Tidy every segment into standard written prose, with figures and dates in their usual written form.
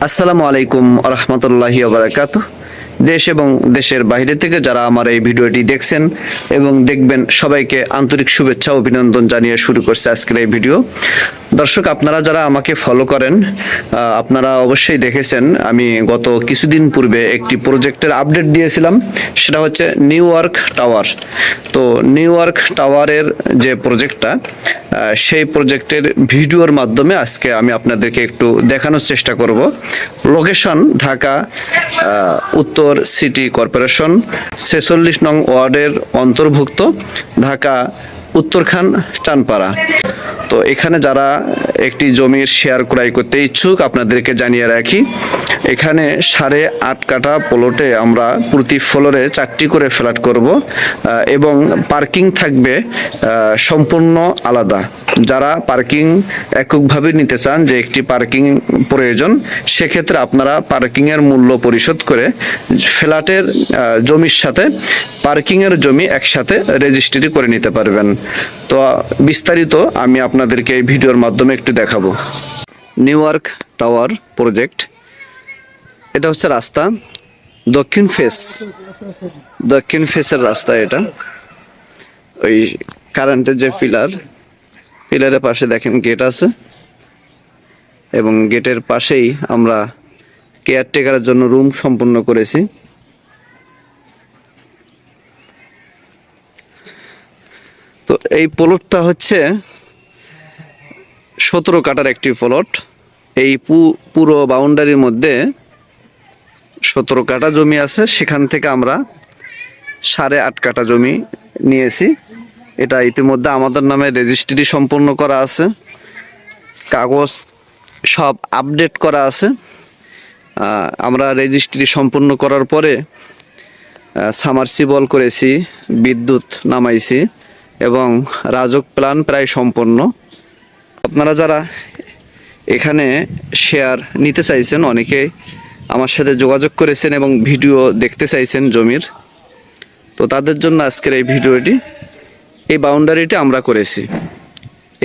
আসসালামু আলাইকুম রহমতুল্লাহি বারাকাতুহ। দেশ এবং দেশের বাইরে থেকে যারা আমার এই ভিডিওটি দেখছেন এবং দেখবেন সবাইকে আন্তরিক শুভেচ্ছা অভিনন্দন জানিয়ে শুরু করছে আজকের এই ভিডিও। দর্শক, আপনারা যারা আমাকে ফলো করেন আপনারা অবশ্যই দেখেছেন আমি গত কিছুদিন পূর্বে একটি প্রজেক্টের আপডেট দিয়েছিলাম, সেটা হচ্ছে নিউ ইয়র্ক টাওয়ার। তো নিউ ইয়র্ক টাওয়ারের যে প্রজেক্টটা সেই প্রজেক্টের ভিডিওর মাধ্যমে আজকে আমি আপনাদেরকে একটু দেখানোর চেষ্টা করব। লোকেশন ঢাকা উত্তর সিটি কর্পোরেশন 46 নং ওয়ার্ডের অন্তর্ভুক্ত ঢাকা উত্তরখান চানপাড়া। তো এখানে যারা একটি জমির শেয়ার ক্রয় করতে ইচ্ছুক আপনাদেরকে জানিয়ে রাখি, এখানে 8.5 কাঠা প্লটে আমরা প্রতি ফ্লোরে 4টি করে ফ্ল্যাট করব এবং পার্কিং থাকবে সম্পূর্ণ আলাদা। যারা পার্কিং এককভাবে নিতে চান যে একটি পার্কিং প্রয়োজন, সেক্ষেত্রে আপনারা পার্কিংয়ের মূল্য পরিশোধ করে ফ্ল্যাটের জমির সাথে পার্কিংয়ের জমি একসাথে রেজিস্ট্রি করে নিতে পারবেন। তো বিস্তারিত আমি আপনাদেরকে এই ভিডিওর মাধ্যমে একটু দেখাবো। নিউ ইয়র্ক টাওয়ার প্রজেক্ট, এটা হচ্ছে রাস্তা, দক্ষিণ ফেসের রাস্তা। এটা ওই কারেন্টের যে পিলারের পাশে দেখেন গেট আছে এবং গেটের পাশেই আমরা কেয়ারটেকারের জন্য রুম সম্পূর্ণ করেছি। তো এই প্লটটা হচ্ছে 17 কাঠার একটি প্লট। এই পুরো বাউন্ডারির মধ্যে 17 কাঠা জমি আছে, সেখান থেকে আমরা 8.5 কাঠা জমি নিয়েছি। এটা ইতিমধ্যে আমাদের নামে রেজিস্ট্রি সম্পূর্ণ করা আছে, কাগজ সব আপডেট করা আছে। আমরা রেজিস্ট্রি সম্পূর্ণ করার পরে সাবমার্সিবল করেছি, বিদ্যুৎ নামাইছি এবং রাজুক প্ল্যান প্রায় সম্পন্ন। আপনারা যারা এখানে শেয়ার নিতে চাইছেন, অনেকে আমার সাথে যোগাযোগ করেছেন এবং ভিডিও দেখতে চাইছেন জমির, তো তাদের জন্য আজকের এই ভিডিওটি। এই বাউন্ডারিটা আমরা করেছি।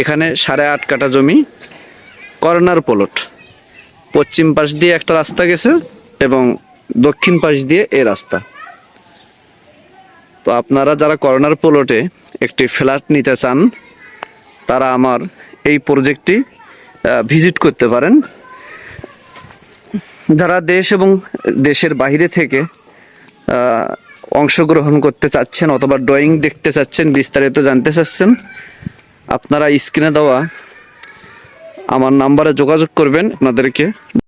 এখানে 8.5 কাঠা জমি, কর্নার প্লট, পশ্চিম পাশ দিয়ে একটা রাস্তা গেছে এবং দক্ষিণ পাশ দিয়ে এই রাস্তা। তো আপনারা যারা কর্নার প্লটে একটি ফ্ল্যাট নিতে চান তারা আমার এই প্রজেক্টটি ভিজিট করতে পারেন। যারা দেশ এবং দেশের বাইরে থেকে অংশগ্রহণ করতে চাচ্ছেন অথবা ড্রয়িং দেখতে চাচ্ছেন, বিস্তারিত জানতে চাচ্ছেন, আপনারা স্ক্রিনে দেওয়া আমার নাম্বারে যোগাযোগ করবেন। আপনাদেরকে